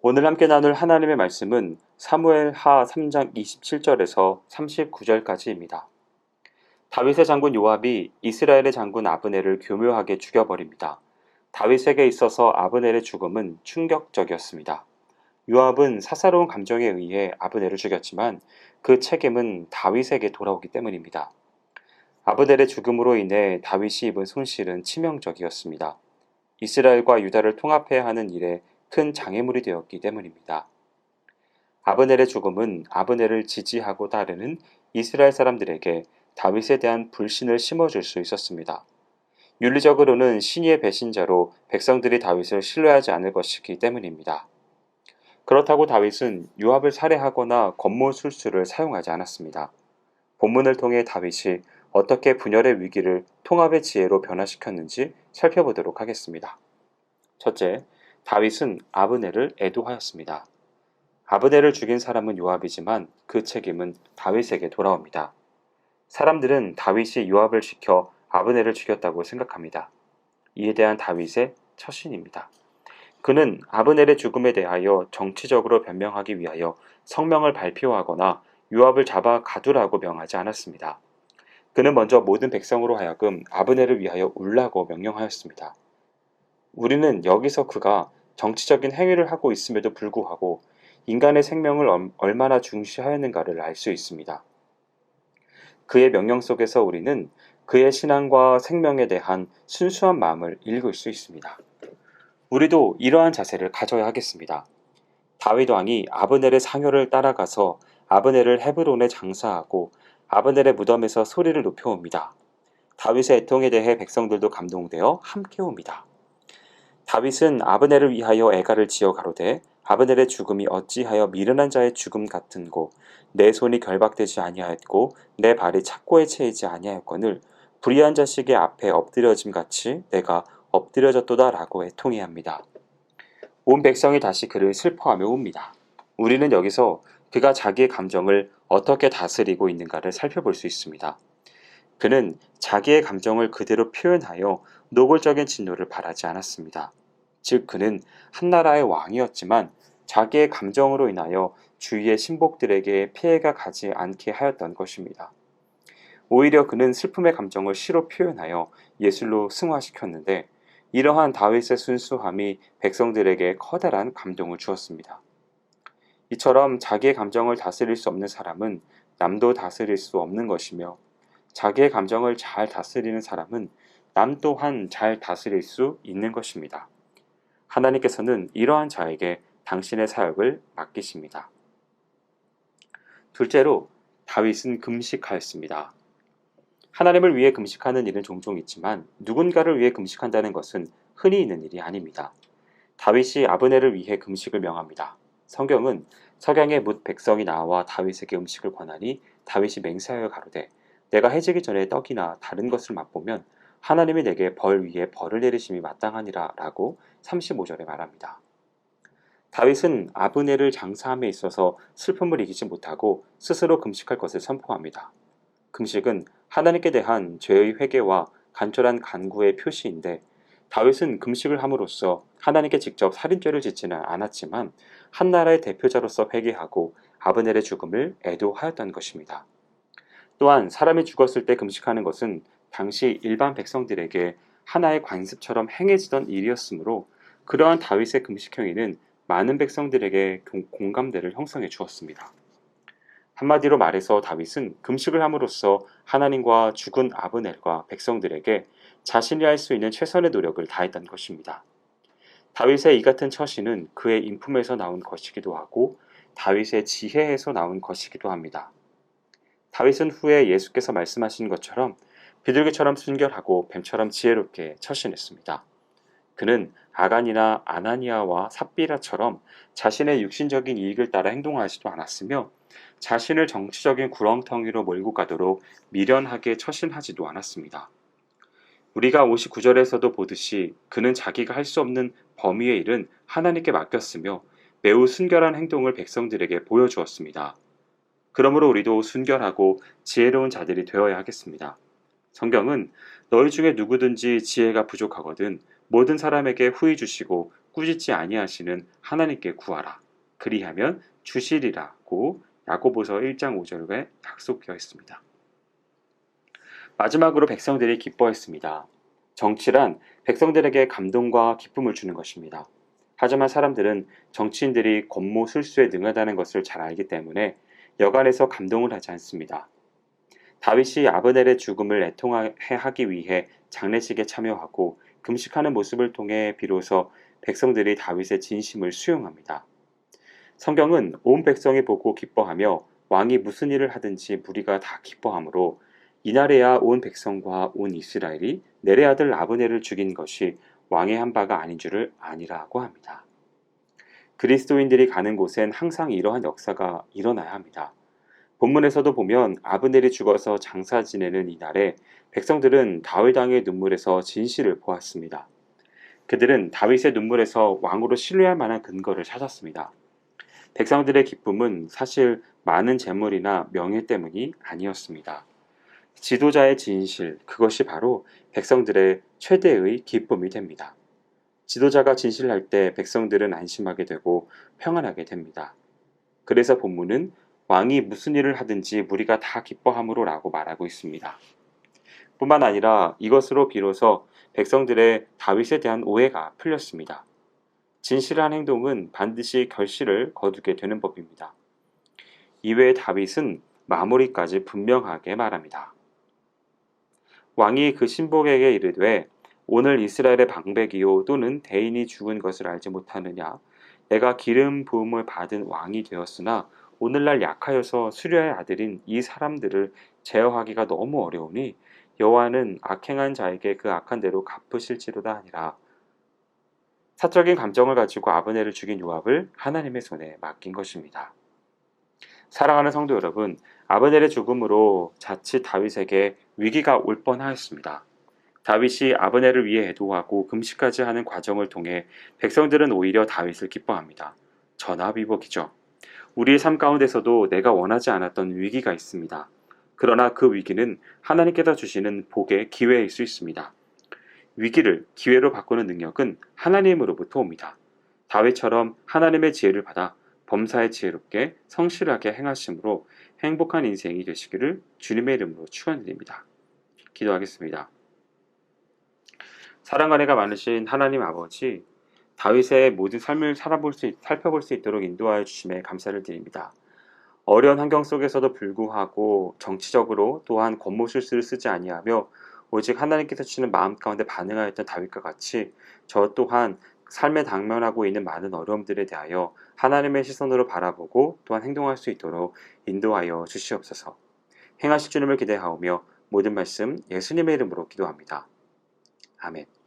오늘 함께 나눌 하나님의 말씀은 사무엘 하 3장 27절에서 39절까지입니다. 다윗의 장군 요압이 이스라엘의 장군 아브넬을 교묘하게 죽여버립니다. 다윗에게 있어서 아브넬의 죽음은 충격적이었습니다. 요압은 사사로운 감정에 의해 아브넬을 죽였지만 그 책임은 다윗에게 돌아오기 때문입니다. 아브넬의 죽음으로 인해 다윗이 입은 손실은 치명적이었습니다. 이스라엘과 유다를 통합해야 하는 일에 큰 장애물이 되었기 때문입니다. 아브넬의 죽음은 아브넬을 지지하고 따르는 이스라엘 사람들에게 다윗에 대한 불신을 심어줄 수 있었습니다. 윤리적으로는 신의의 배신자로 백성들이 다윗을 신뢰하지 않을 것이기 때문입니다. 그렇다고 다윗은 요압을 살해하거나 권모술수를 사용하지 않았습니다. 본문을 통해 다윗이 어떻게 분열의 위기를 통합의 지혜로 변화시켰는지 살펴보도록 하겠습니다. 첫째, 다윗은 아브넬을 애도하였습니다. 아브넬을 죽인 사람은 요압이지만 그 책임은 다윗에게 돌아옵니다. 사람들은 다윗이 요압을 시켜 아브넬을 죽였다고 생각합니다. 이에 대한 다윗의 처신입니다. 그는 아브넬의 죽음에 대하여 정치적으로 변명하기 위하여 성명을 발표하거나 요압을 잡아 가두라고 명하지 않았습니다. 그는 먼저 모든 백성으로 하여금 아브넬을 위하여 울라고 명령하였습니다. 우리는 여기서 그가 정치적인 행위를 하고 있음에도 불구하고 인간의 생명을 얼마나 중시하였는가를 알 수 있습니다. 그의 명령 속에서 우리는 그의 신앙과 생명에 대한 순수한 마음을 읽을 수 있습니다. 우리도 이러한 자세를 가져야 하겠습니다. 다윗 왕이 아브넬의 상여를 따라가서 아브넬을 헤브론에 장사하고 아브넬의 무덤에서 소리를 높여옵니다. 다윗의 애통에 대해 백성들도 감동되어 함께 옵니다. 다윗은 아브넬을 위하여 애가를 지어 가로되 아브넬의 죽음이 어찌하여 미련한 자의 죽음 같은고 내 손이 결박되지 아니하였고 내 발이 착고에 채이지 아니하였거늘 불의한 자식의 앞에 엎드려짐 같이 내가 엎드려졌도다 라고 애통해합니다. 온 백성이 다시 그를 슬퍼하며 웁니다. 우리는 여기서 그가 자기의 감정을 어떻게 다스리고 있는가를 살펴볼 수 있습니다. 그는 자기의 감정을 그대로 표현하여 노골적인 진노를 바라지 않았습니다. 즉 그는 한 나라의 왕이었지만 자기의 감정으로 인하여 주위의 신복들에게 피해가 가지 않게 하였던 것입니다. 오히려 그는 슬픔의 감정을 시로 표현하여 예술로 승화시켰는데 이러한 다윗의 순수함이 백성들에게 커다란 감동을 주었습니다. 이처럼 자기의 감정을 다스릴 수 없는 사람은 남도 다스릴 수 없는 것이며 자기의 감정을 잘 다스리는 사람은 남 또한 잘 다스릴 수 있는 것입니다. 하나님께서는 이러한 자에게 당신의 사역을 맡기십니다. 둘째로 다윗은 금식하였습니다. 하나님을 위해 금식하는 일은 종종 있지만 누군가를 위해 금식한다는 것은 흔히 있는 일이 아닙니다. 다윗이 아브넬을 위해 금식을 명합니다. 성경은 석양에 뭇 백성이 나와 다윗에게 음식을 권하니 다윗이 맹세하여 가로되 내가 해지기 전에 떡이나 다른 것을 맛보면 하나님이 내게 벌 위에 벌을 내리심이 마땅하니라 라고 35절에 말합니다. 다윗은 아브넬을 장사함에 있어서 슬픔을 이기지 못하고 스스로 금식할 것을 선포합니다. 금식은 하나님께 대한 죄의 회개와 간절한 간구의 표시인데 다윗은 금식을 함으로써 하나님께 직접 살인죄를 짓지는 않았지만 한 나라의 대표자로서 회개하고 아브넬의 죽음을 애도하였던 것입니다. 또한 사람이 죽었을 때 금식하는 것은 당시 일반 백성들에게 하나의 관습처럼 행해지던 일이었으므로 그러한 다윗의 금식 행위는 많은 백성들에게 공감대를 형성해 주었습니다. 한마디로 말해서 다윗은 금식을 함으로써 하나님과 죽은 아브넬과 백성들에게 자신이 할 수 있는 최선의 노력을 다했던 것입니다. 다윗의 이 같은 처신은 그의 인품에서 나온 것이기도 하고 다윗의 지혜에서 나온 것이기도 합니다. 다윗은 후에 예수께서 말씀하신 것처럼 비둘기처럼 순결하고 뱀처럼 지혜롭게 처신했습니다. 그는 아간이나 아나니아와 삽비라처럼 자신의 육신적인 이익을 따라 행동하지도 않았으며 자신을 정치적인 구렁텅이로 몰고 가도록 미련하게 처신하지도 않았습니다. 우리가 59절에서도 보듯이 그는 자기가 할 수 없는 범위의 일은 하나님께 맡겼으며 매우 순결한 행동을 백성들에게 보여주었습니다. 그러므로 우리도 순결하고 지혜로운 자들이 되어야 하겠습니다. 성경은 너희 중에 누구든지 지혜가 부족하거든 모든 사람에게 후히 주시고 꾸짖지 아니하시는 하나님께 구하라. 그리하면 주시리라고 야고보서 1장 5절에 약속되어 있습니다. 마지막으로 백성들이 기뻐했습니다. 정치란 백성들에게 감동과 기쁨을 주는 것입니다. 하지만 사람들은 정치인들이 권모 술수에 능하다는 것을 잘 알기 때문에 여간해서 감동을 하지 않습니다. 다윗이 아브넬의 죽음을 애통하기 위해 장례식에 참여하고 금식하는 모습을 통해 비로소 백성들이 다윗의 진심을 수용합니다. 성경은 온 백성이 보고 기뻐하며 왕이 무슨 일을 하든지 무리가 다 기뻐하므로 이날에야 온 백성과 온 이스라엘이 넬의 아들 아브넬을 죽인 것이 왕의 한 바가 아닌 줄을 아니라고 합니다. 그리스도인들이 가는 곳엔 항상 이러한 역사가 일어나야 합니다. 본문에서도 보면 아브넬이 죽어서 장사 지내는 이날에 백성들은 다윗 왕의 눈물에서 진실을 보았습니다. 그들은 다윗의 눈물에서 왕으로 신뢰할 만한 근거를 찾았습니다. 백성들의 기쁨은 사실 많은 재물이나 명예 때문이 아니었습니다. 지도자의 진실, 그것이 바로 백성들의 최대의 기쁨이 됩니다. 지도자가 진실할 때 백성들은 안심하게 되고 평안하게 됩니다. 그래서 본문은 왕이 무슨 일을 하든지 무리가 다 기뻐함으로 라고 말하고 있습니다. 뿐만 아니라 이것으로 비로소 백성들의 다윗에 대한 오해가 풀렸습니다. 진실한 행동은 반드시 결실을 거두게 되는 법입니다. 이외에 다윗은 마무리까지 분명하게 말합니다. 왕이 그 신복에게 이르되 오늘 이스라엘의 방백이요 또는 대인이 죽은 것을 알지 못하느냐? 내가 기름 부음을 받은 왕이 되었으나 오늘날 약하여서 수려의 아들인 이 사람들을 제어하기가 너무 어려우니 여호와는 악행한 자에게 그 악한 대로 갚으실지로다 하니라. 사적인 감정을 가지고 아브넬을 죽인 요압을 하나님의 손에 맡긴 것입니다. 사랑하는 성도 여러분, 아브넬의 죽음으로 자칫 다윗에게 위기가 올 뻔하였습니다. 다윗이 아브넬을 위해 애도하고 금식까지 하는 과정을 통해 백성들은 오히려 다윗을 기뻐합니다. 전화위복이죠. 우리의 삶 가운데서도 내가 원하지 않았던 위기가 있습니다. 그러나 그 위기는 하나님께서 주시는 복의 기회일 수 있습니다. 위기를 기회로 바꾸는 능력은 하나님으로부터 옵니다. 다윗처럼 하나님의 지혜를 받아 범사에 지혜롭게 성실하게 행하심으로 행복한 인생이 되시기를 주님의 이름으로 축원드립니다. 기도하겠습니다. 사랑과 은혜가 많으신 하나님 아버지, 다윗의 모든 삶을 살펴볼 수 있도록 인도하여 주심에 감사를 드립니다. 어려운 환경 속에서도 불구하고 정치적으로 또한 권모술수를 쓰지 아니하며 오직 하나님께서 주시는 마음 가운데 반응하였던 다윗과 같이 저 또한 삶에 당면하고 있는 많은 어려움들에 대하여 하나님의 시선으로 바라보고 또한 행동할 수 있도록 인도하여 주시옵소서. 행하실 주님을 기대하오며 모든 말씀 예수님의 이름으로 기도합니다. 아멘.